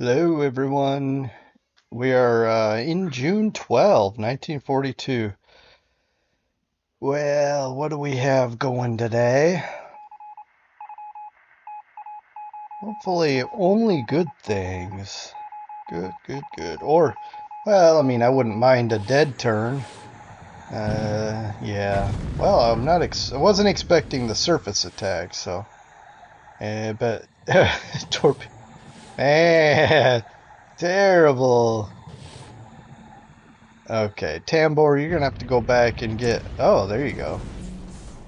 Hello, everyone. We are in June 12th, 1942. Well, what do we have going today? Hopefully, only good things. Good, good, good. Or, well, I mean, I wouldn't mind a dead turn. Yeah. Well, I wasn't expecting the surface attack, so. But, torp, man, terrible. Okay, Tambor, you're gonna have to go back and get. Oh, there you go.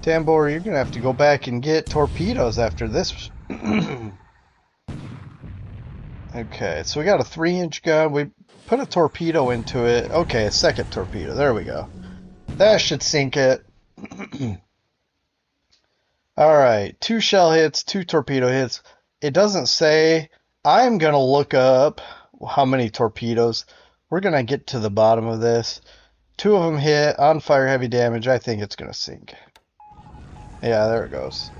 Tambor, you're gonna have to go back and get torpedoes after this. Okay, so we got a 3-inch gun. We put a torpedo into it. Okay, a second torpedo. There we go. That should sink it. All right, 2 shell hits, 2 torpedo hits. It doesn't say. I'm gonna look up how many torpedoes. We're gonna get to the bottom of this. 2 of them hit on fire, heavy damage. I think it's gonna sink. Yeah, there it goes.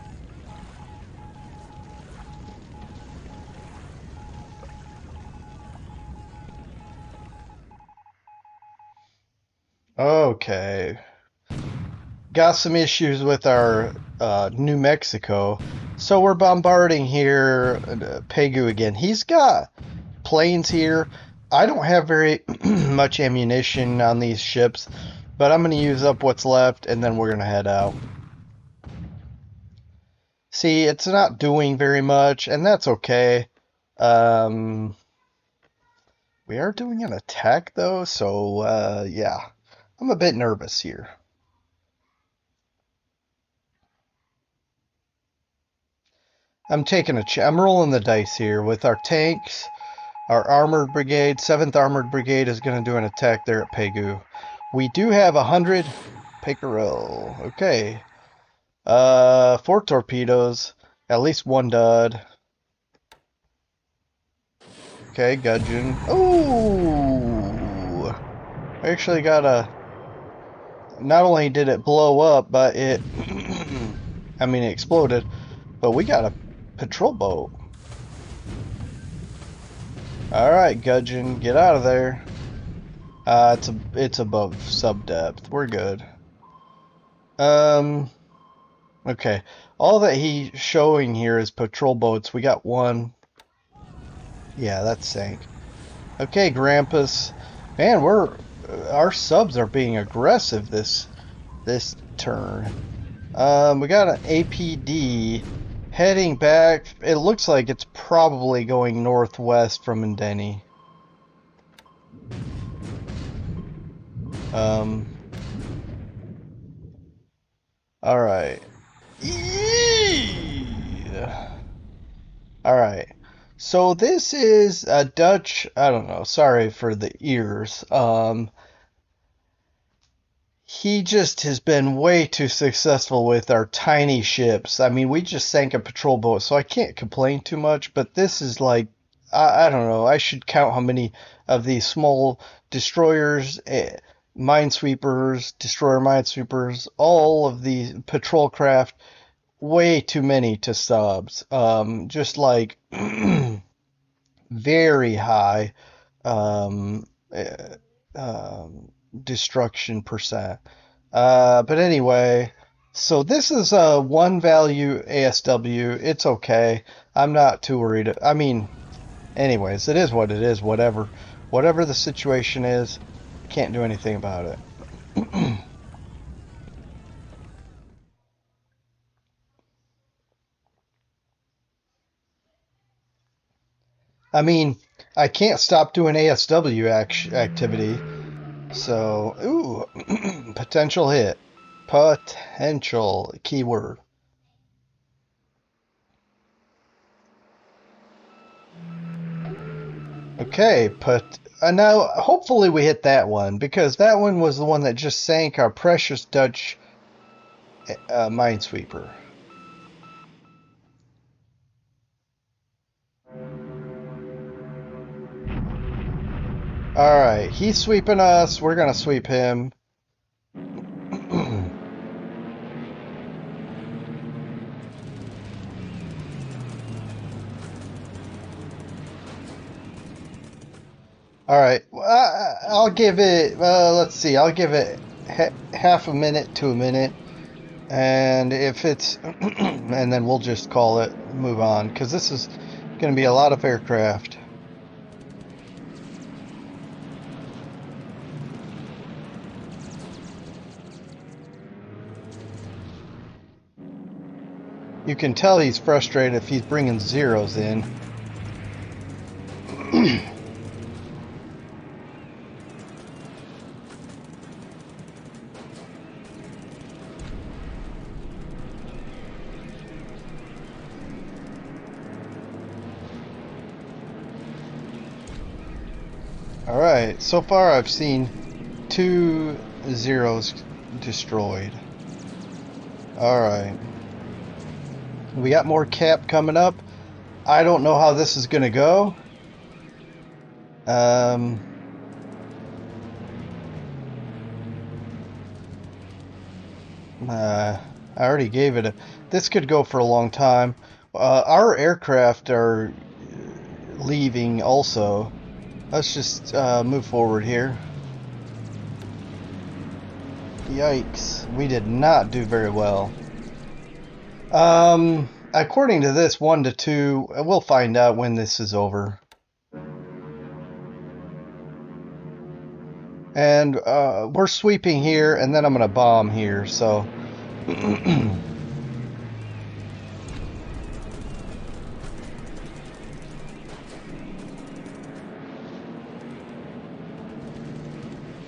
Okay. Got some issues with our New Mexico. So we're bombarding here, Pegu again. He's got planes here. I don't have very much ammunition on these ships, but I'm going to use up what's left and then we're going to head out. See, it's not doing very much, and that's okay. Um, we are doing an attack though, so yeah. I'm a bit nervous here. I'm rolling the dice here with our tanks. Our armored brigade, 7th Armored Brigade, is going to do an attack there at Pegu. We do have 100 Pickerel. Okay. 4 torpedoes. At least 1 dud. Okay, gudgeon. Ooh! I actually got a... Not only did it blow up, but it... I mean, it exploded. But we got a patrol boat. Alright, gudgeon. Get out of there. It's above sub depth. We're good. Okay. All that he's showing here is patrol boats. We got 1. Yeah, that sank. Okay, Grampus. Man, our subs are being aggressive this turn. We got an APD heading back. It looks like it's probably going northwest from Indeni. All right. All right. So this is a Dutch, I don't know, sorry for the ears. He just has been way too successful with our tiny ships. I mean, we just sank a patrol boat, so I can't complain too much, but this is like, I don't know, I should count how many of these small destroyers, minesweepers, destroyer minesweepers, all of these patrol craft, way too many to subs. Just like very high um, uh, destruction percent. But anyway, so this is a 1 value ASW. It's okay. I'm not too worried. I mean, anyways, it is what it is. Whatever the situation is, can't do anything about it. I mean, I can't stop doing ASW activity. So, ooh, potential hit. Potential keyword. Okay, but now hopefully we hit that one because that one was the one that just sank our precious Dutch minesweeper. All right, he's sweeping us. We're gonna sweep him. All right, I'll give it. Let's see. I'll give it half a minute to a minute, and if it's, and then we'll just call it, move on, because this is going to be a lot of aircraft. You can tell he's frustrated if he's bringing zeros in. Alright, so far I've seen 2 zeros destroyed. Alright. We got more cap coming up. I don't know how this is going to go. I already gave it a... This could go for a long time. Our aircraft are leaving also. Let's just move forward here. Yikes. We did not do very well. According to this, 1 to 2, we'll find out when this is over. And we're sweeping here, and then I'm going to bomb here, so...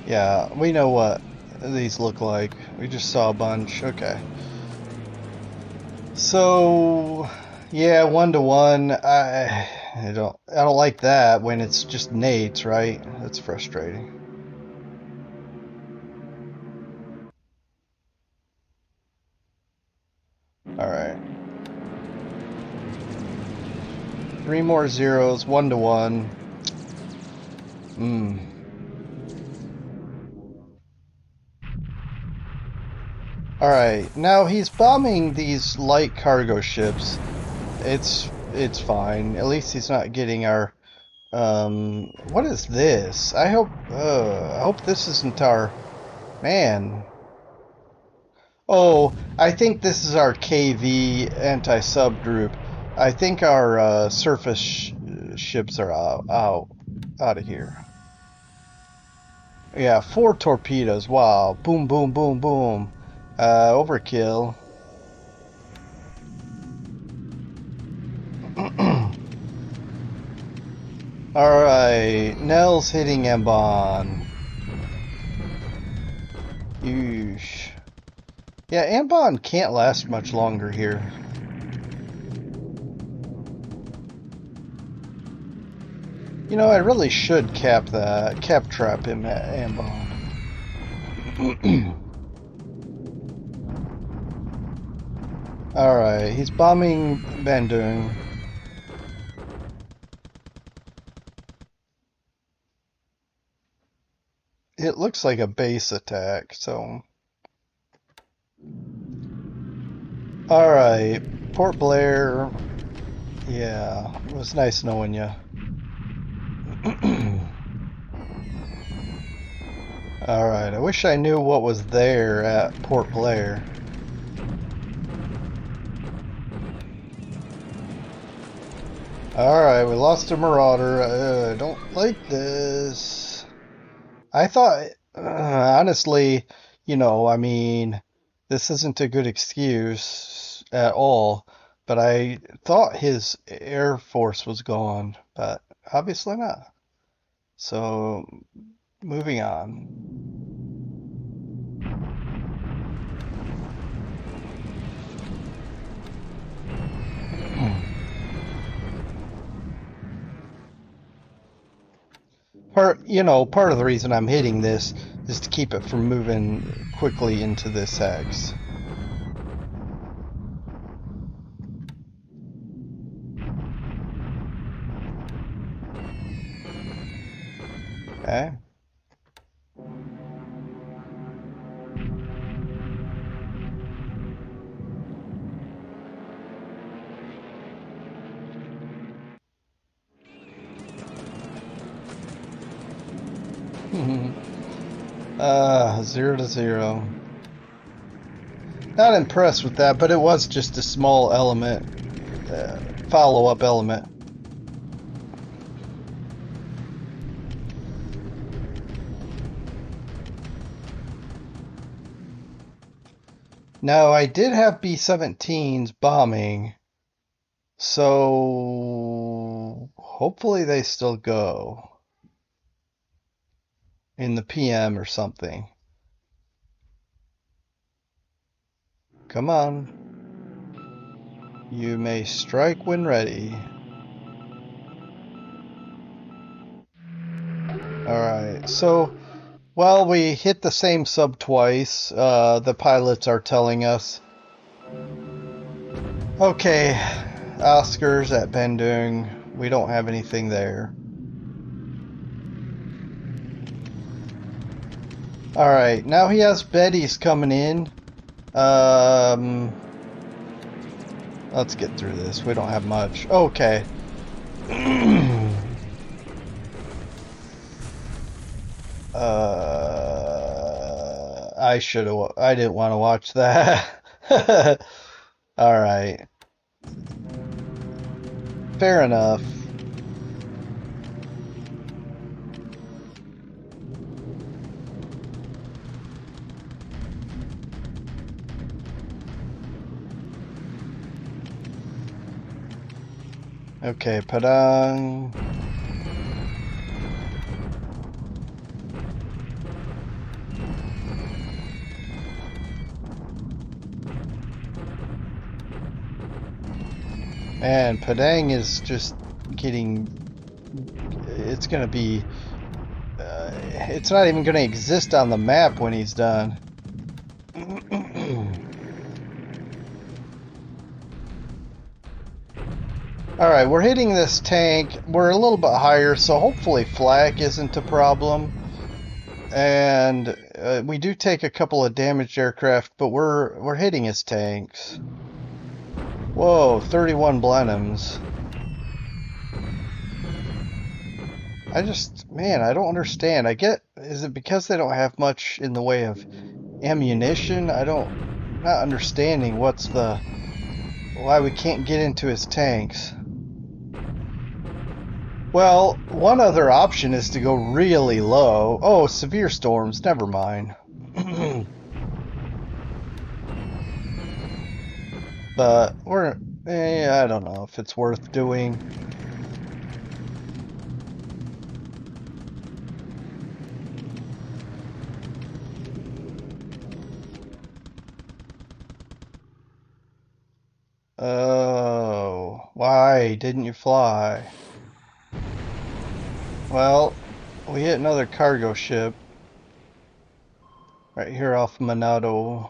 Yeah, we know what these look like. We just saw a bunch. Okay. So, yeah, 1 to 1. I don't like that when it's just nates, right? That's frustrating. All right. 3 more zeros, 1 to 1. Alright, now he's bombing these light cargo ships. It's fine. At least he's not getting our what is this? I hope this isn't our man. Oh, I think this is our KV anti-sub group. I think our surface ships are out of here. Yeah, 4 torpedoes. Wow. Boom, boom, boom, boom. Overkill. Alright, Nell's hitting Ambon. Yeesh. Yeah, Ambon can't last much longer here. You know, I really should cap trap him at Ambon. Alright, he's bombing Bandung. It looks like a base attack, so... Alright, Port Blair. Yeah, it was nice knowing you. Alright, I wish I knew what was there at Port Blair. Alright, we lost a Marauder. I don't like this. I thought, honestly, you know, I mean, this isn't a good excuse at all, but I thought his Air Force was gone, but obviously not. So, moving on. Part of the reason I'm hitting this is to keep it from moving quickly into this hex. Okay. 0 to 0. Not impressed with that, but it was just a small element, follow-up element. Now, I did have B-17s bombing, so hopefully they still go in the PM or something. Come on. You may strike when ready. Alright, so while we hit the same sub twice, the pilots are telling us, okay, Oscars at Bandung, we don't have anything there. Alright, now he has Betty's coming in. Let's get through this. We don't have much. Okay. I should have. I didn't want to watch that. All right. Fair enough. Okay, Padang. And Padang is just getting. It's gonna be. It's not even gonna exist on the map when he's done. Alright, we're hitting this tank. We're a little bit higher, so hopefully flak isn't a problem. And we do take a couple of damaged aircraft, but we're hitting his tanks. Whoa, 31 Blenheims. Man, I don't understand. Is it because they don't have much in the way of ammunition? Not understanding why we can't get into his tanks. Well, one other option is to go really low. Oh, severe storms, never mind. But I don't know if it's worth doing. Oh, why didn't you fly? Well, we hit another cargo ship right here off Manado.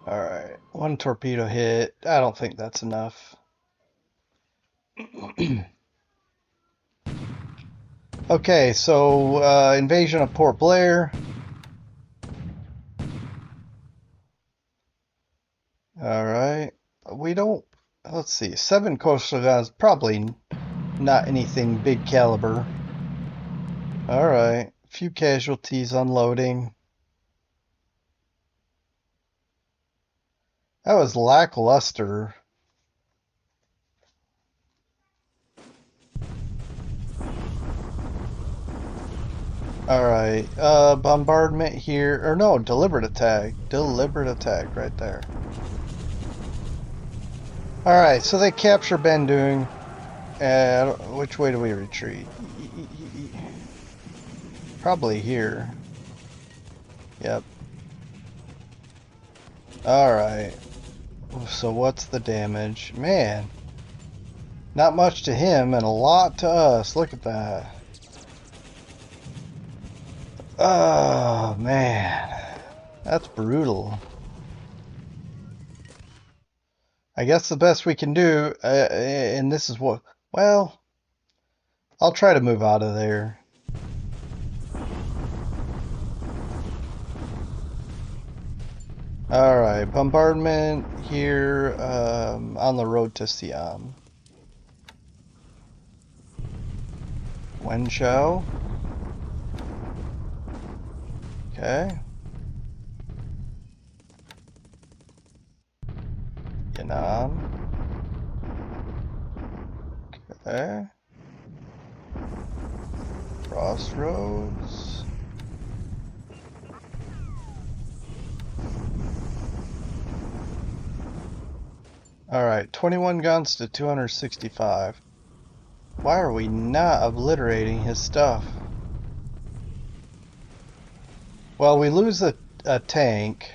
Alright, one torpedo hit. I don't think that's enough. Okay, so invasion of Port Blair. Alright, let's see, 7 coastal guns, probably not anything big caliber. Alright, few casualties unloading. That was lackluster. Alright, bombardment here, or no, deliberate attack. Deliberate attack right there. Alright, so they capture Bandung. Which way do we retreat? Probably here. Yep. Alright. So what's the damage? Man. Not much to him and a lot to us. Look at that. Oh, man. That's brutal. I guess the best we can do, and this is what... Well, I'll try to move out of there. Alright, bombardment here on the road to Siam. Wenzhou. Okay. Yan'an. Okay. Crossroads. Alright, 21 guns to 265. Why are we not obliterating his stuff? Well, we lose a tank.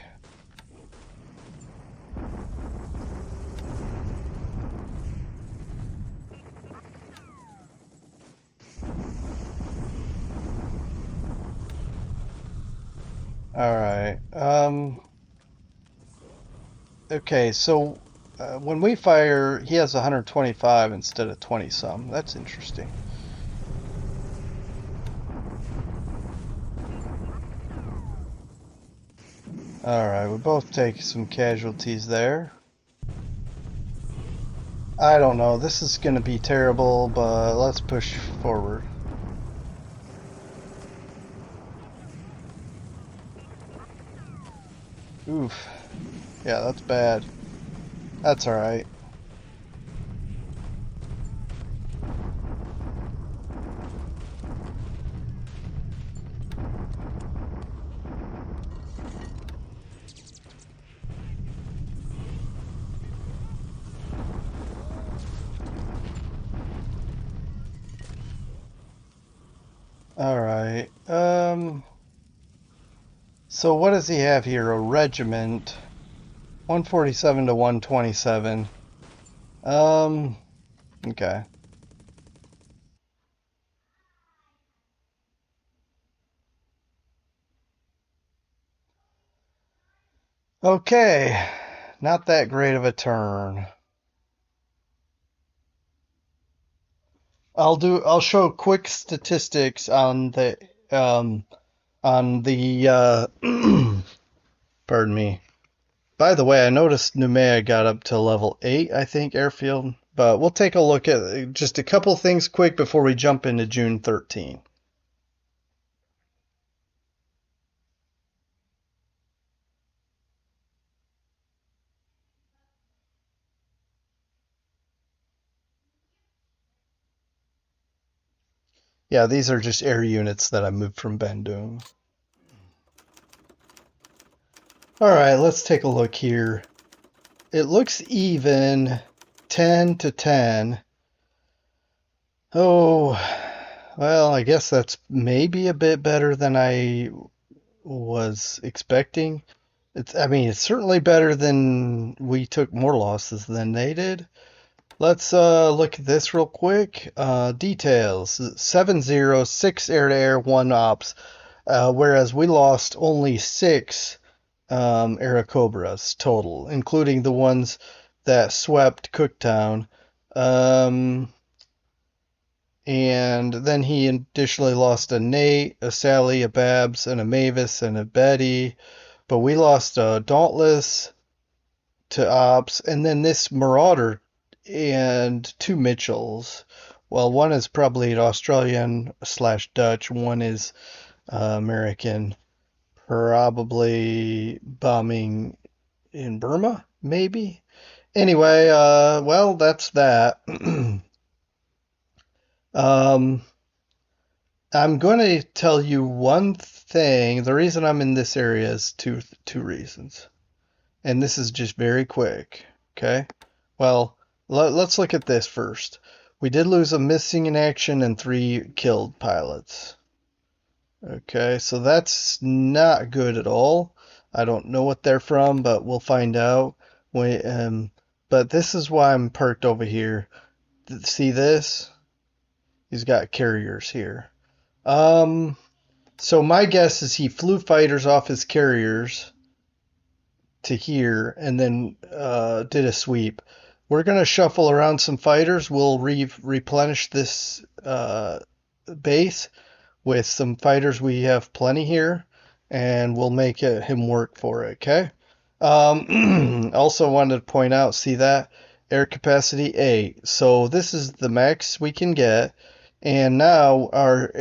Alright, okay, so when we fire, he has 125 instead of 20 some. That's interesting. Alright, we both take some casualties there. I don't know, this is gonna be terrible, but let's push forward. Oof. Yeah, that's bad. That's alright. Alright. So what does he have here? A regiment. 147 to 127. Okay. Okay. Not that great of a turn. I'll show quick statistics on the um pardon me. By the way, I noticed Numea got up to level 8, I think, airfield. But we'll take a look at just a couple things quick before we jump into June 13. Yeah, these are just air units that I moved from Bandung. Alright, let's take a look here. It looks even 10 to 10. Oh, well, I guess that's maybe a bit better than I was expecting. I mean, it's certainly better than we took more losses than they did. Let's look at this real quick. Details: 7-0, 6 air-to-air, 1 ops. Whereas we lost only 6 Airacobras total, including the ones that swept Cooktown. And then he additionally lost a Nate, a Sally, a Babs, and a Mavis, and a Betty. But we lost a Dauntless to Ops, and then this Marauder and 2 Mitchells. Well, one is probably an Australian slash Dutch, one is American, probably bombing in Burma, maybe. Anyway, well, that's that. um, I'm going to tell you one thing. The reason I'm in this area is two reasons. And this is just very quick. Okay? Well, let's look at this first. We did lose a missing in action and 3 killed pilots. Okay, so that's not good at all. I don't know what they're from, but we'll find out. But this is why I'm parked over here. See this? He's got carriers here. So my guess is he flew fighters off his carriers to here and then did a sweep. We're going to shuffle around some fighters. We'll replenish this base with some fighters. We have plenty here, and we'll make him work for it, okay? Also wanted to point out, see that? Air capacity 8. So this is the max we can get. And now our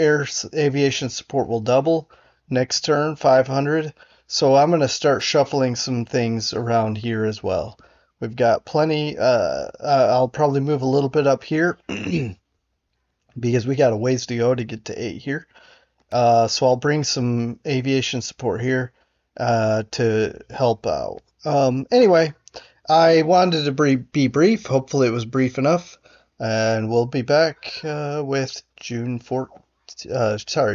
aviation support will double next turn, 500. So I'm going to start shuffling some things around here as well. We've got plenty. I'll probably move a little bit up here because we got a ways to go to get to 8 here. So I'll bring some aviation support here to help out. Anyway, I wanted to be brief. Hopefully, it was brief enough, and we'll be back with June 4.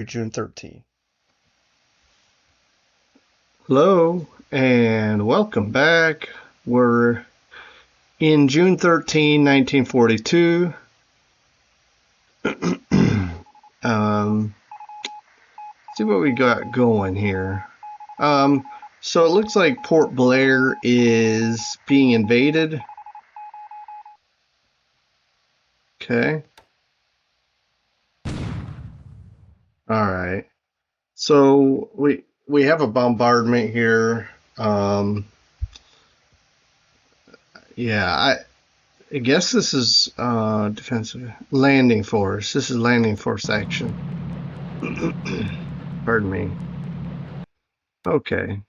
June 13. Hello, and welcome back. We're in June 13, 1942. See what we got going here. So it looks like Port Blair is being invaded. Okay. All right. So we have a bombardment here. Yeah, I guess this is defensive landing force. This is landing force action. Pardon me. Okay.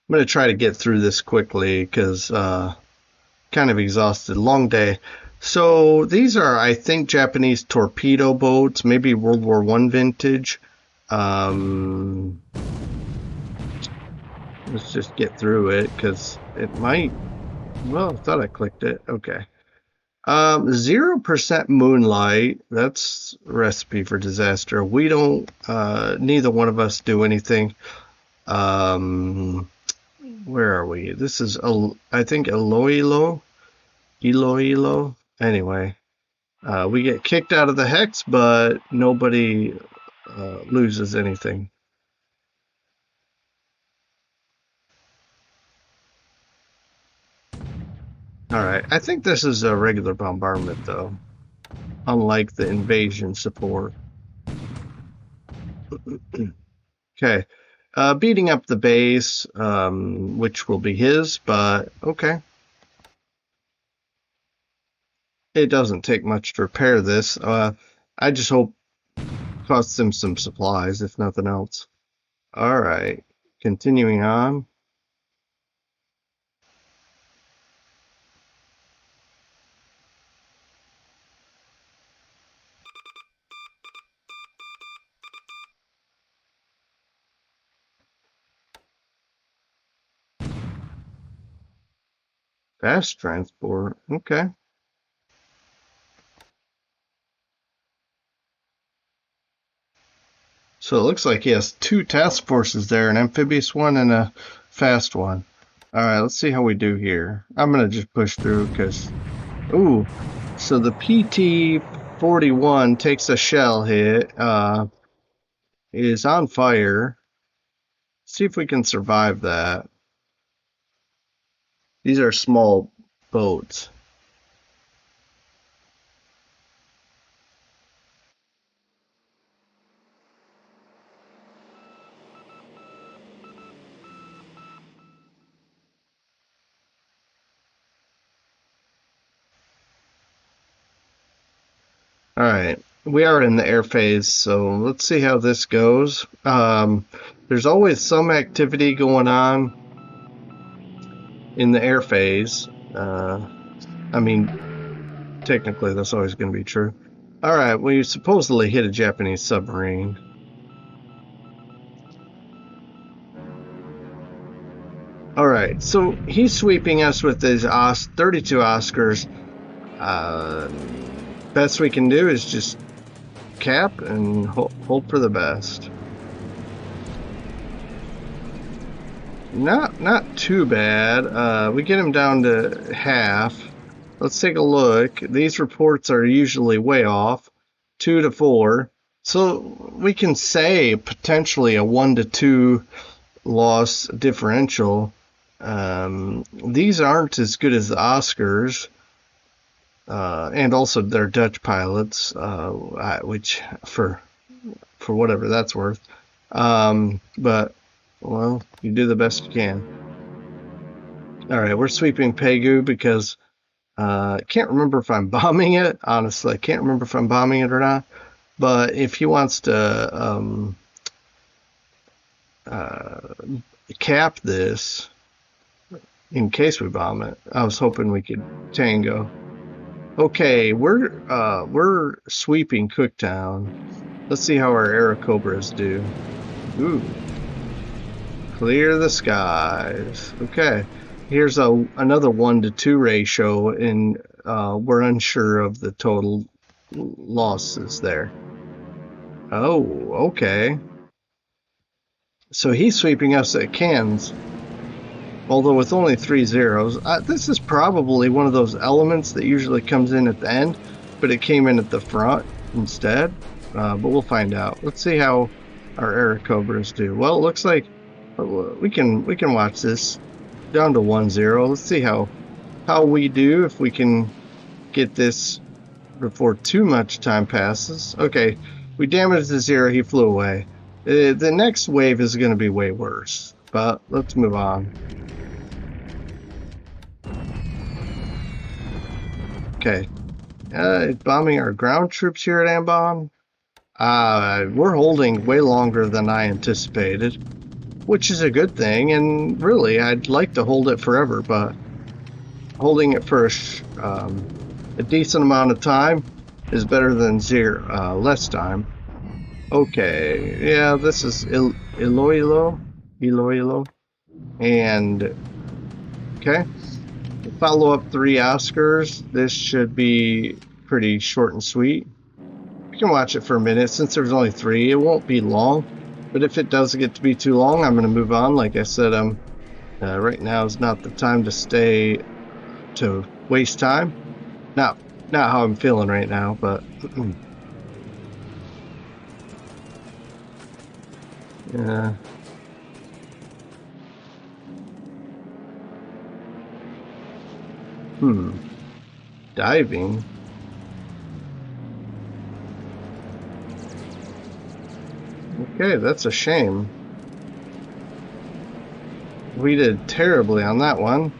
I'm going to try to get through this quickly because kind of exhausted. Long day. So these are, I think, Japanese torpedo boats, maybe World War I vintage. Let's just get through it because it might. Well, I thought I clicked it. Okay. 0% moonlight. That's a recipe for disaster. We don't. Neither one of us do anything. Where are we? This is, I think, Iloilo. Anyway, we get kicked out of the hex, but nobody loses anything. Alright, I think this is a regular bombardment, though. Unlike the invasion support. Okay. Beating up the base, which will be his, but okay. It doesn't take much to repair this. I just hope it costs him some supplies, if nothing else. Alright, continuing on. Fast transport, okay. So it looks like he has two task forces there, an amphibious one and a fast one. Alright, let's see how we do here. I'm going to just push through because... Ooh, so the PT-41 takes a shell hit, is on fire. See if we can survive that. These are small boats. Alright, we are in the air phase, so let's see how this goes. There's always some activity going on in the air phase. I mean, technically that's always going to be true. Alright, we supposedly hit a Japanese submarine. Alright, so he's sweeping us with his 32 Oscars. Best we can do is just cap and hope for the best. Not too bad. We get him down to half. Let's take a look. These reports are usually way off, 2 to 4. So we can say potentially a 1 to 2 loss differential. These aren't as good as the Oscars. And also they're Dutch pilots, which for whatever that's worth. But well, you do the best you can. All right, we're sweeping Pegu because Can't remember if I'm bombing it. Honestly, I can't remember if I'm bombing it or not. But if he wants to uh, cap this in case we bomb it, I was hoping we could tango. Okay, we're sweeping Cooktown. Let's see how our Airacobras do. Ooh, clear the skies. Okay, here's another 1-to-2 ratio, and we're unsure of the total losses there. Oh, okay. So he's sweeping us at cans, although with only 3 zeros. This is probably one of those elements that usually comes in at the end, but it came in at the front instead. But we'll find out. Let's see how our Airacobras do. Well, it looks like we can watch this down to 1-0. Let's see how we do if we can get this before too much time passes. Okay, we damaged the 0. He flew away. The next wave is going to be way worse, but let's move on. Okay, bombing our ground troops here at Ambon. We're holding way longer than I anticipated, which is a good thing, and really, I'd like to hold it forever, but holding it for a decent amount of time is better than less time. Okay, yeah, this is Iloilo, and okay, follow up 3 Oscars. This should be pretty short and sweet. You can watch it for a minute. Since there's only 3, it won't be long, but if it does get to be too long, I'm going to move on. Like I said, right now is not the time to waste time. Not how I'm feeling right now, but yeah. Diving. Okay, that's a shame. We did terribly on that one.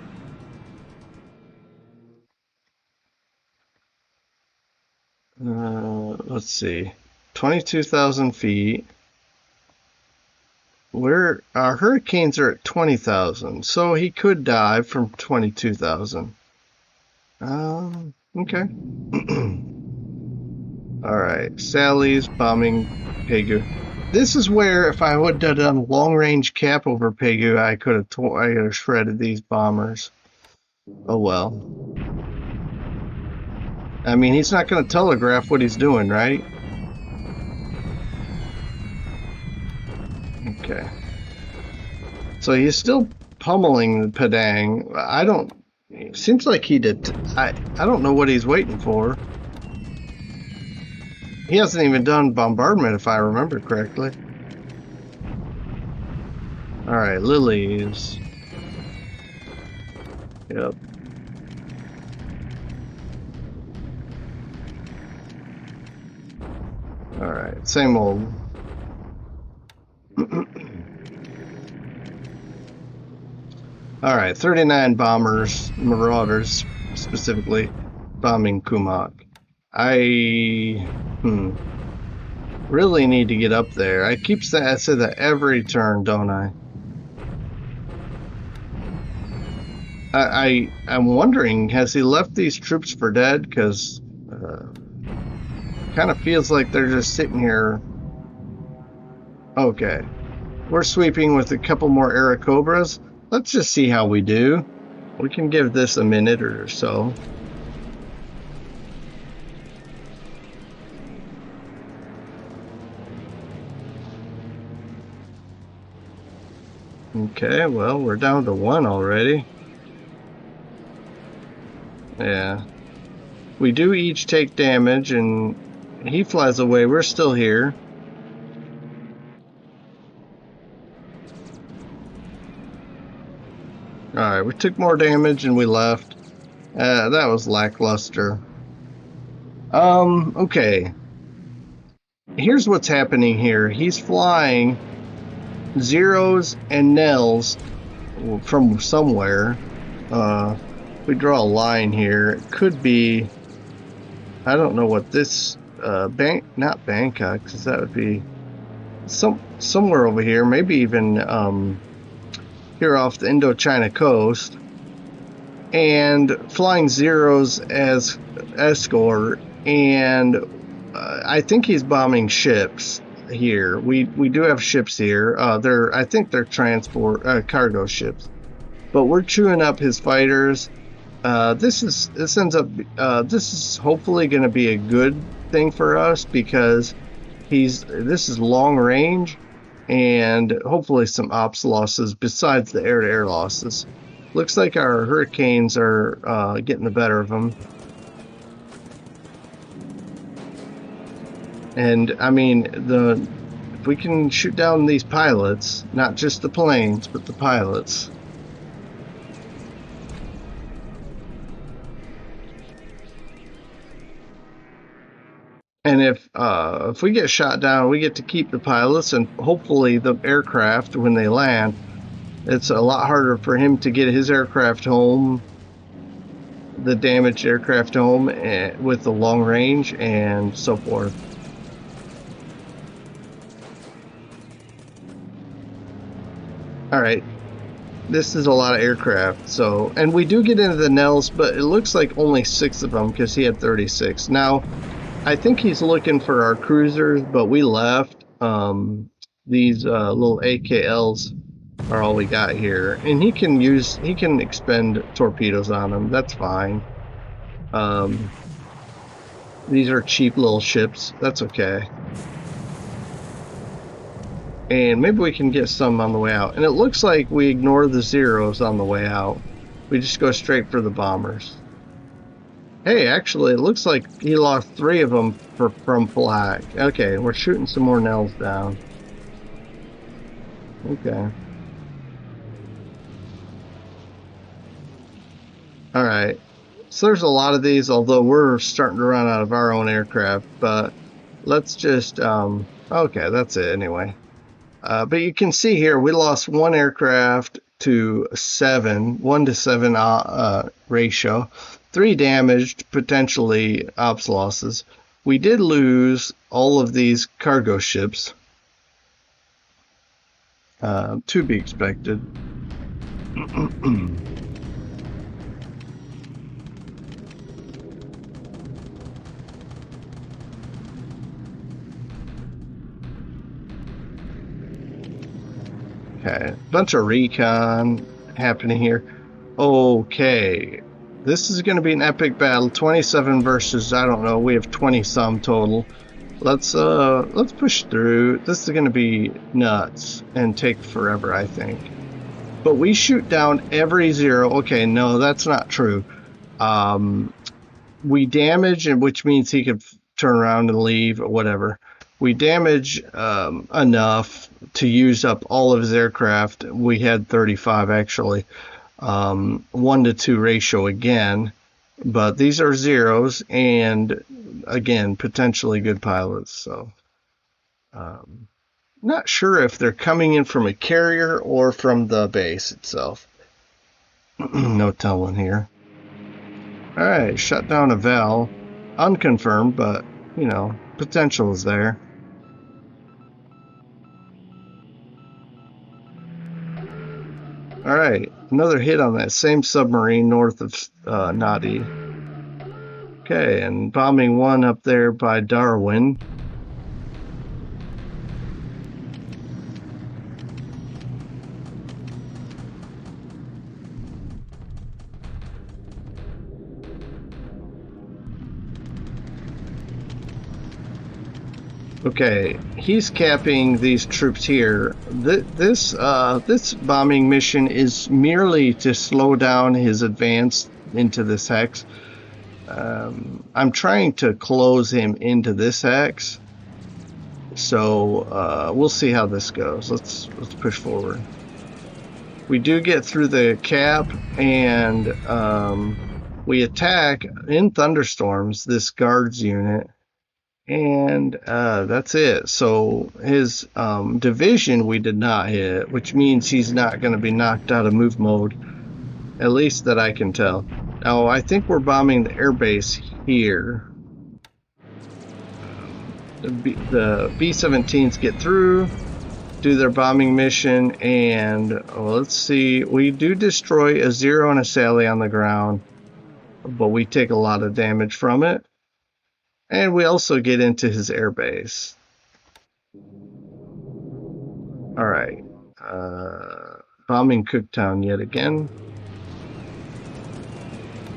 Let's see. 22,000 feet. Our hurricanes are at 20,000, so he could dive from 22,000. Okay. Alright, Sally's bombing Pegu. This is where, if I would have done long-range cap over Pegu, I could have shredded these bombers. Oh well. I mean, he's not going to telegraph what he's doing, right? Okay. So he's still pummeling the Padang. It seems like he did. I don't know what he's waiting for. He hasn't even done bombardment, if I remember correctly. Alright, lilies. Yep. Alright, same old. Alright, 39 bombers, marauders, specifically, bombing Kumak. I really need to get up there. I say that every turn, don't I? I'm wondering, has he left these troops for dead? Because kind of feels like they're just sitting here. Okay, we're sweeping with a couple more Airacobras. Let's just see how we do. We can give this a minute or so. Okay, well, we're down to 1 already. Yeah. We do each take damage, and he flies away. We're still here. Alright, we took more damage and we left. That was lackluster. Okay. Here's what's happening here. He's flying zeros and nils from somewhere. we draw a line here, it could be, I don't know what this, not Bangkok, because that would be somewhere over here, maybe even here off the Indochina coast, and flying zeros as escort, and I think he's bombing ships here. We do have ships here. I think they're transport cargo ships, but we're chewing up his fighters. This is hopefully going to be a good thing for us because this is long range, and hopefully some ops losses besides the air-to-air losses. Looks like our hurricanes are getting the better of them. And I mean, if we can shoot down these pilots, not just the planes, but the pilots. And if we get shot down, we get to keep the pilots, and hopefully the aircraft, when they land, it's a lot harder for him to get his aircraft home, the damaged aircraft home, with the long range and so forth. Alright, this is a lot of aircraft, so, and we do get into the Nels, but it looks like only 6 of them because he had 36. Now, I think he's looking for our cruisers, but we left. These little AKLs are all we got here, and he can expend torpedoes on them. That's fine. These are cheap little ships. That's okay. And maybe we can get some on the way out. And it looks like we ignore the zeros on the way out. We just go straight for the bombers. Hey, actually, it looks like he lost 3 of them from flak. Okay, we're shooting some more Nels down. Okay. Alright. So there's a lot of these, although we're starting to run out of our own aircraft. But let's just... okay, that's it anyway. But you can see here, we lost 1 aircraft to 7, 1 to 7 ratio. 3 damaged, potentially ops losses. We did lose all of these cargo ships. To be expected. Okay, bunch of recon happening here. Okay, this is going to be an epic battle. 27 versus, I don't know, we have 20 some total. Let's push through. This is going to be nuts and take forever, I think. But we shoot down every zero. Okay, no, that's not true. We damage, which means he could turn around and leave or whatever. We damage enough to use up all of his aircraft. We had 35 actually. 1 to 2 ratio again. But these are zeros and again, potentially good pilots. So not sure if they're coming in from a carrier or from the base itself. No telling here. Alright, shut down a Val. Unconfirmed, but you know, potential is there. Alright, another hit on that same submarine north of Nadi. Okay, and bombing 1 up there by Darwin. Okay, he's capping these troops here. This bombing mission is merely to slow down his advance into this hex. I'm trying to close him into this hex, so we'll see how this goes. Let's push forward. We do get through the cap, and we attack in thunderstorms this guards unit. And that's it. So his division we did not hit, which means he's not going to be knocked out of move mode, at least that I can tell. Now, I think we're bombing the airbase here. The B-17s get through, do their bombing mission, and let's see. We do destroy a Zero and a Sally on the ground, but we take a lot of damage from it. And we also get into his airbase. All right. Bombing Cooktown yet again.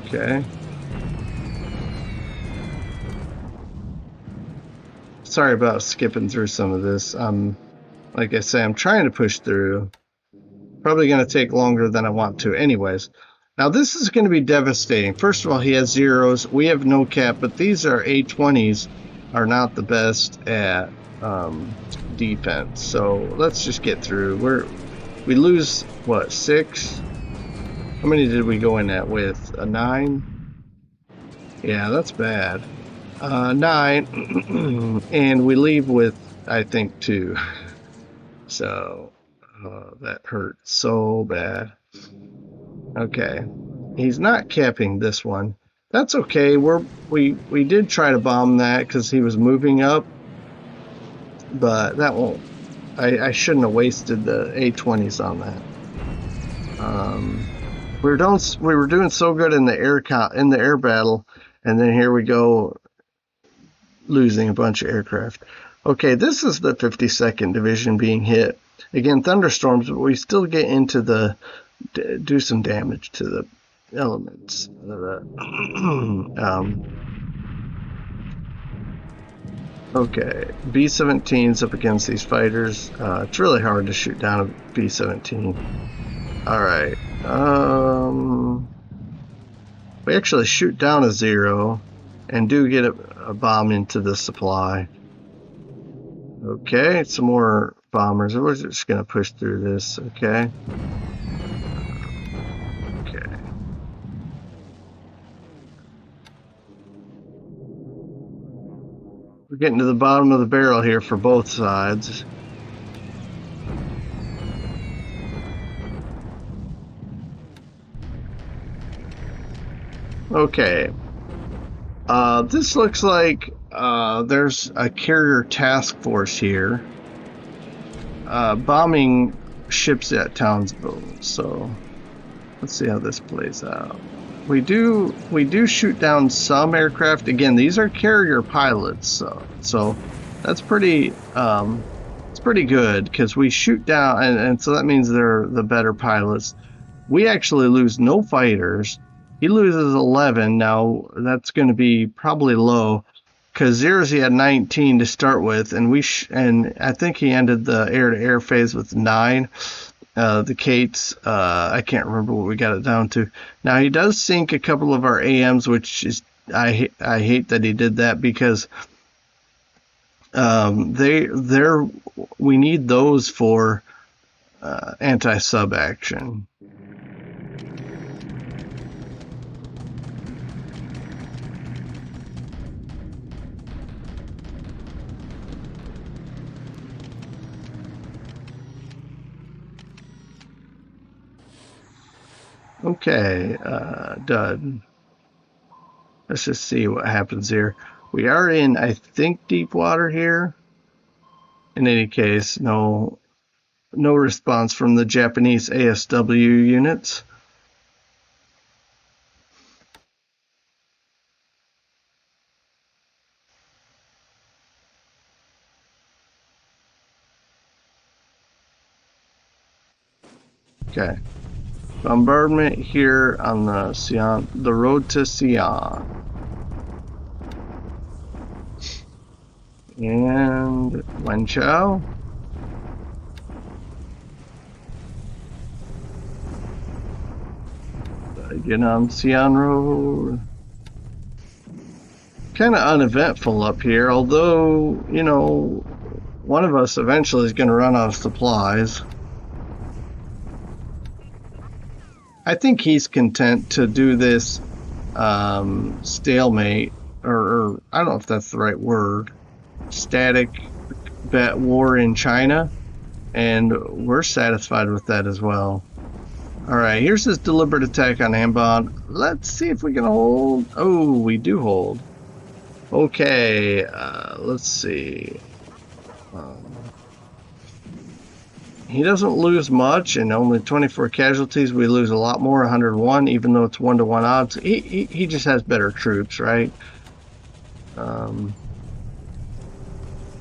Okay. Sorry about skipping through some of this. Like I say, I'm trying to push through. Probably going to take longer than I want to anyways. Now this is going to be devastating. First of all, he has zeros. We have no cap, but these are A-20s are not the best at defense. So let's just get through. We lose, what, 6? How many did we go in at with? A 9? Yeah, that's bad. 9. And we leave with, I think, 2. So that hurt so bad. Okay, he's not capping this one. That's okay. We did try to bomb that because he was moving up, but that won't. I shouldn't have wasted the A-20s on that. We were doing so good in the air battle, and then here we go, losing a bunch of aircraft. Okay, this is the 52nd Division being hit. Again, thunderstorms, but we still get into the do some damage to the elements. Okay, B-17's up against these fighters. It's really hard to shoot down a B-17. Alright. We actually shoot down a Zero and do get a bomb into the supply. Okay, some more bombers. We're just going to push through this, okay? Okay. We're getting to the bottom of the barrel here for both sides. Okay. This looks like there's a carrier task force here bombing ships at Townsville. So let's see how this plays out. We do shoot down some aircraft. Again, these are carrier pilots, so that's pretty it's pretty good because we shoot down, and so that means they're the better pilots. We actually lose no fighters. He loses 11. Now that's going to be probably low because Zeros he had 19 to start with, and and I think he ended the air-to-air phase with 9. The Kates, I can't remember what we got it down to. Now he does sink a couple of our AMs, which is I hate that he did that because we need those for anti-sub action. Okay, done. Let's just see what happens here. We are in, I think, deep water here. In any case, no response from the Japanese ASW units. Okay. Bombardment here on the road to Xi'an. And Wenchao. Get on Xi'an Road. Kind of uneventful up here, although, you know, one of us eventually is going to run out of supplies. I think he's content to do this stalemate, or I don't know if that's the right word, static bet war in China, and we're satisfied with that as well. All right, here's his deliberate attack on Ambon. Let's see if we can hold. Oh, we do hold. Okay, let's see. He doesn't lose much, and only 24 casualties. We lose a lot more, 101, even though it's 1-to-1 odds. He just has better troops, right?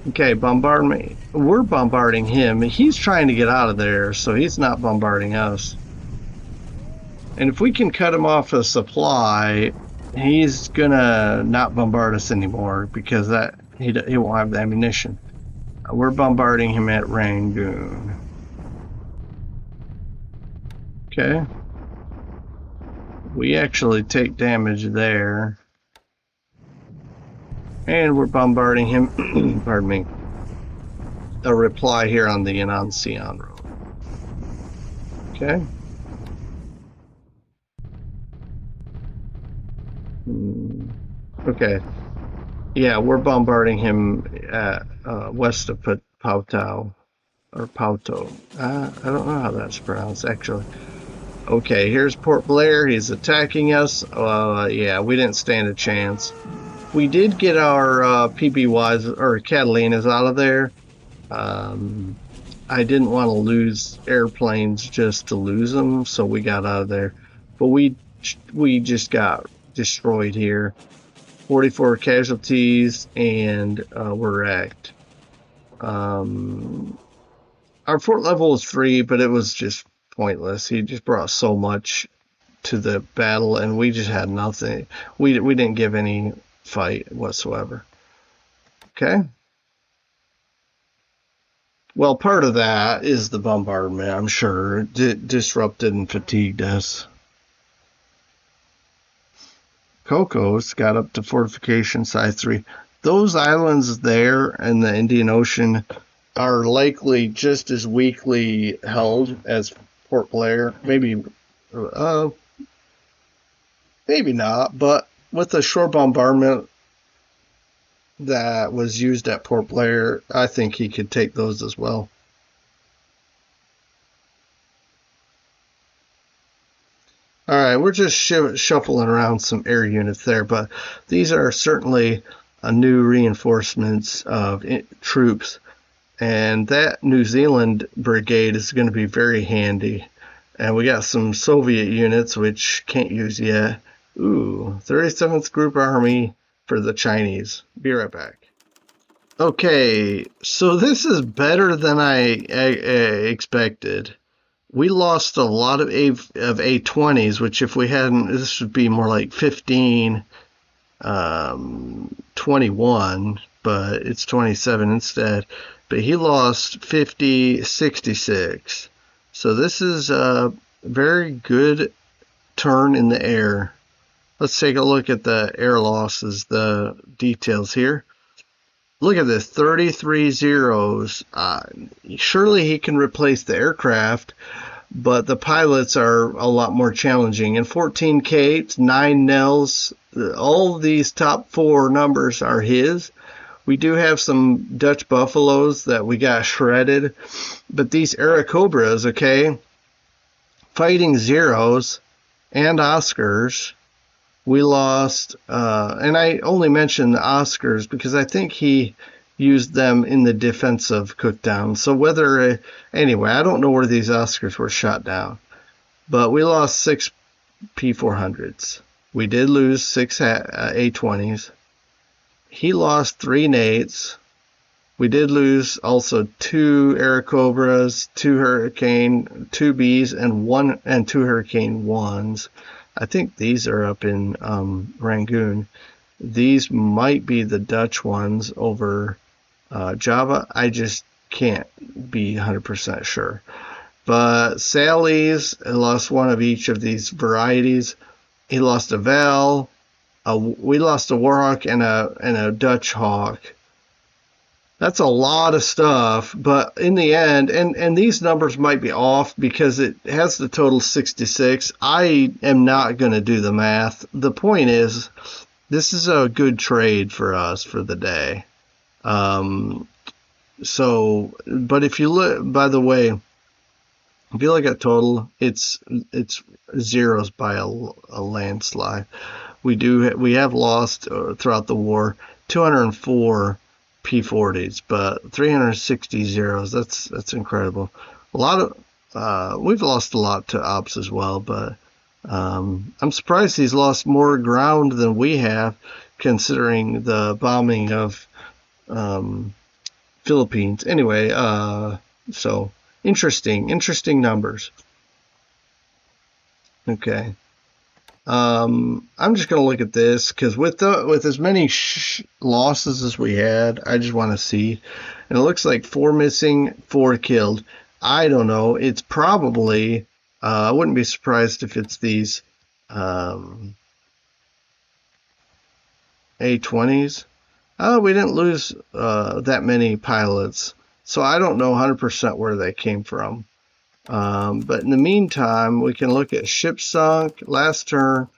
Okay, bombardment. We're bombarding him. He's trying to get out of there, so he's not bombarding us. And if we can cut him off a supply, he's gonna not bombard us anymore because that he won't have the ammunition. We're bombarding him at Rangoon. Okay. We actually take damage there. And we're bombarding him, pardon me, a reply here on the Yan'an road. Okay. Okay. Yeah, we're bombarding him at west of Pautao, or Pauto. I don't know how that's pronounced, actually. Okay, here's Port Blair. He's attacking us. Yeah, we didn't stand a chance. We did get our PBYs, or Catalinas, out of there. I didn't want to lose airplanes just to lose them, so we got out of there. But we just got destroyed here. 44 casualties, and we're wrecked. Our fort level was free, but it was just pointless. He just brought so much to the battle, and we just had nothing. We didn't give any fight whatsoever. Okay. Well, part of that is the bombardment, I'm sure. Disrupted and fatigued us. Cocos got up to fortification size 3. Those islands there in the Indian Ocean are likely just as weakly held as Port Blair. Maybe not, but with the shore bombardment that was used at Port Blair, I think he could take those as well. All right, we're just shuffling around some air units there, but these are certainly new reinforcements of troops, and that New Zealand brigade is going to be very handy. And we got some Soviet units which can't use yet. Ooh, 37th Group Army for the Chinese. Be right back. Okay, so this is better than I expected. We lost a lot of A20s, which if we hadn't, this would be more like 15, 21, but it's 27 instead. But he lost 50, 66. So this is a very good turn in the air. Let's take a look at the air losses, the details here. Look at this, 33 zeros. Surely he can replace the aircraft, but the pilots are a lot more challenging. And 14 Capes, 9 Nels, all of these top 4 numbers are his. We do have some Dutch Buffaloes that we got shredded, but these Airacobras, okay, fighting zeros and Oscars. We lost, and I only mention the Oscars because I think he used them in the defensive cookdown. So whether, anyway, I don't know where these Oscars were shot down, but we lost 6 P400s. We did lose 6 A20s. He lost 3 Nates. We did lose also 2 Airacobras, 2 Hurricane, 2 Bs, and 2 Hurricane 1s. I think these are up in Rangoon. These might be the Dutch ones over Java. I just can't be 100% sure. But Sally's lost one of each of these varieties. He lost a Val. We lost a Warhawk and a Dutch Hawk. That's a lot of stuff, but in the end, and these numbers might be off because it has the total 66. I am not going to do the math. The point is, this is a good trade for us for the day. But if you look, by the way, If you look at total, it's zeros by a landslide. We have lost throughout the war 204 P40s, but 360 zeros. That's incredible. A lot of we've lost a lot to ops as well, but I'm surprised he's lost more ground than we have, considering the bombing of um, Philippines. Anyway, so interesting numbers. Okay. I'm just gonna look at this because with as many losses as we had, I just want to see. And it looks like 4 missing, 4 killed. I don't know. It's probably. I wouldn't be surprised if it's these um, A20s. Oh, we didn't lose that many pilots, so I don't know 100% where they came from. But in the meantime, we can look at ship sunk last turn.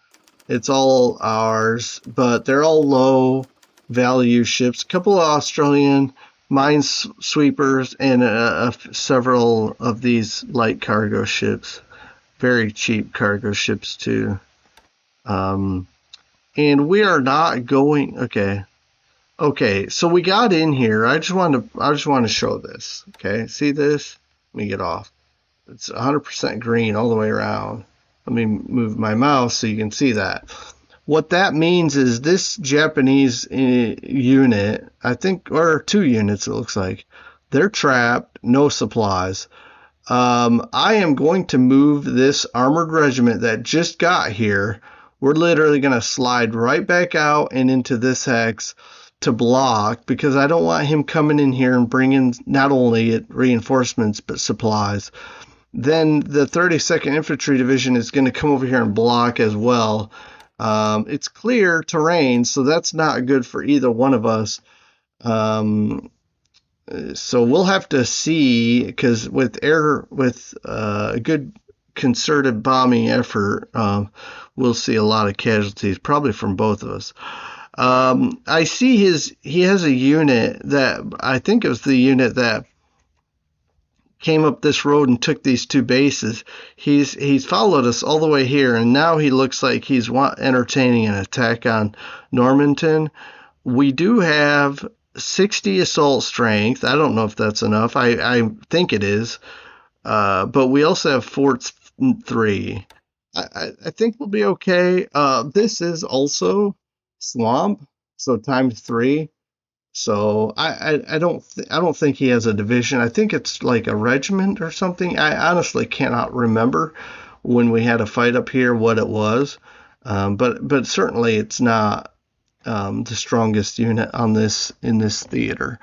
It's all ours, but they're all low value ships. A couple of Australian minesweepers and several of these light cargo ships. Very cheap cargo ships too. Um, and we are not going. Okay, okay. So we got in here. I just want to show this. Okay, see this? Let me get off. It's 100% green all the way around. Let me move my mouse so you can see that. What that means is this Japanese unit, I think, or 2 units it looks like, they're trapped, no supplies. I am going to move this armored regiment that just got here. We're literally going to slide right back out and into this hex to block because I don't want him coming in here and bringing not only reinforcements but supplies. Then the 32nd Infantry Division is going to come over here and block as well. It's clear terrain, so that's not good for either one of us. So we'll have to see, because with a good concerted bombing effort, we'll see a lot of casualties, probably from both of us. I see he has a unit that I think it was the unit that came up this road and took these 2 bases. He's followed us all the way here, and now he looks like he's entertaining an attack on Normanton. We do have 60 assault strength. I don't know if that's enough. I think it is. But we also have forts 3. I think we'll be okay. This is also swamp, so times 3. So I don't think he has a division. I think it's like a regiment or something. I honestly cannot remember when we had a fight up here what it was, but certainly it's not the strongest unit on this in this theater.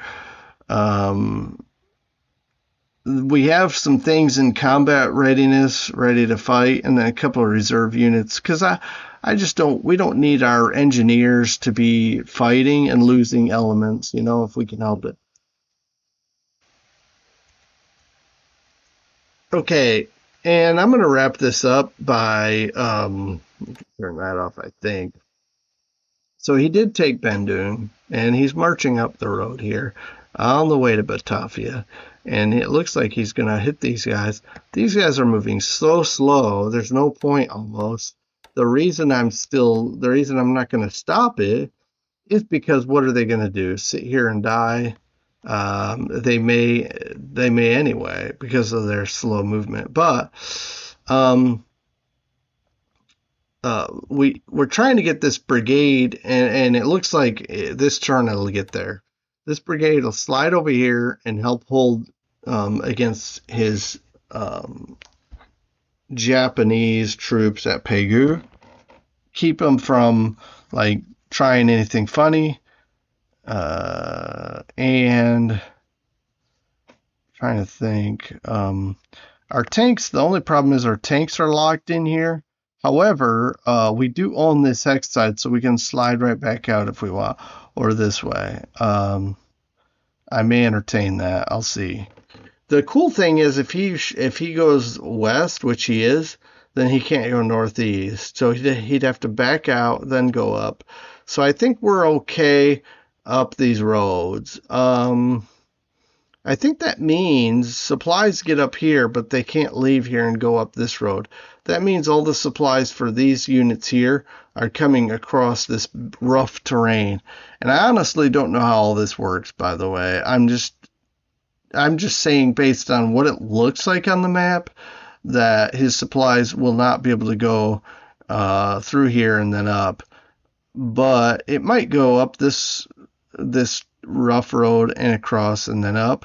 We have some things in combat readiness, ready to fight, and then a couple of reserve units. Because we don't need our engineers to be fighting and losing elements, if we can help it. Okay, and I'm going to wrap this up by, turn that off, I think. So he did take Bandung, and he's marching up the road here on the way to Batavia. And it looks like he's going to hit these guys. These guys are moving so slow, there's no point almost. The reason I'm not going to stop it is because what are they going to do? Sit here and die? They may anyway because of their slow movement. But we're trying to get this brigade, and it looks like this turn it'll get there. This brigade will slide over here and help hold against his Japanese troops at Pegu. Keep them from like trying anything funny, and trying to think. Our tanks. The only problem is our tanks are locked in here. However, we do own this hex side, so we can slide right back out if we want, or this way. I may entertain that. I'll see. The cool thing is if he goes west, which he is, then he can't go northeast. So he'd have to back out, then go up. So I think we're okay up these roads. I think that means supplies get up here, but they can't leave here and go up this road. That means all the supplies for these units here are coming across this rough terrain. And I honestly don't know how all this works, by the way. I'm just saying based on what it looks like on the map that his supplies will not be able to go through here and then up. But it might go up this rough road and across and then up.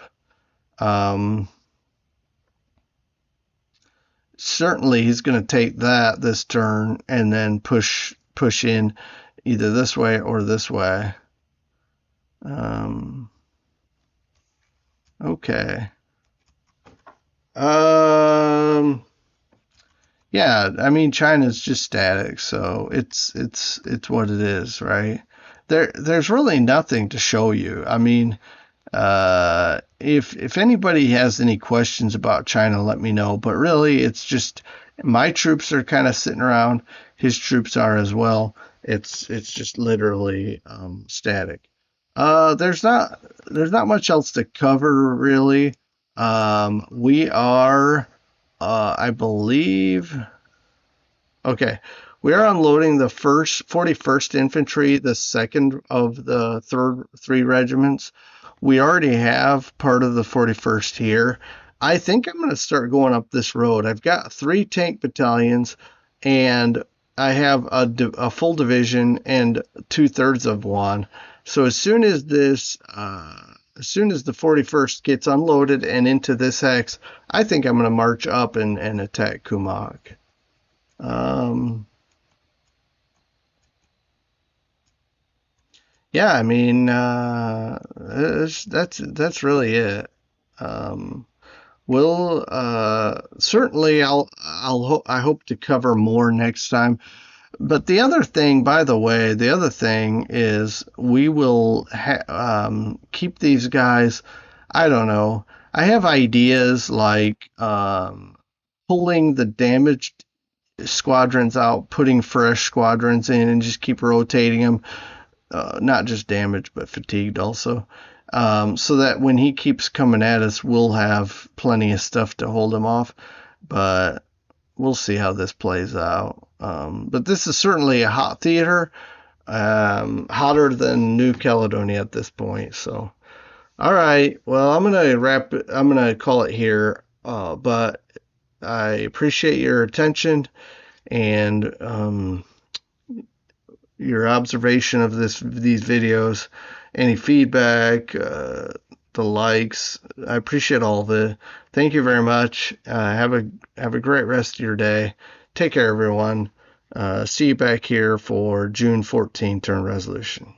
Certainly he's going to take this turn and then push in either this way or this way. Okay. Yeah, I mean China's just static, so it's what it is, right? There's really nothing to show you. I mean, if anybody has any questions about China, let me know. But really, it's just my troops are kind of sitting around. His troops are as well. It's just literally static. There's not much else to cover really. We are, I believe. Okay. We are unloading the 41st Infantry, the second of the three regiments. We already have part of the 41st here. I think I'm going to start going up this road. I've got 3 tank battalions, and I have a full division and 2/3 of one. So as soon as the 41st gets unloaded and into this hex, I think I'm going to march up and attack Kumak. Yeah, I mean, that's really it. We'll certainly I hope to cover more next time. But the other thing, by the way, the other thing is we will keep these guys. I don't know. I have ideas like pulling the damaged squadrons out, putting fresh squadrons in, and just keep rotating them. Not just damaged, but fatigued also. So that when he keeps coming at us, we'll have plenty of stuff to hold him off. But we'll see how this plays out. But this is certainly a hot theater, hotter than New Caledonia at this point. So, all right. Well, I'm gonna call it here. But I appreciate your attention and your observation of these videos, any feedback, the likes. I appreciate all of it. Thank you very much. Have a great rest of your day. Take care, everyone. See you back here for June 14 turn resolution.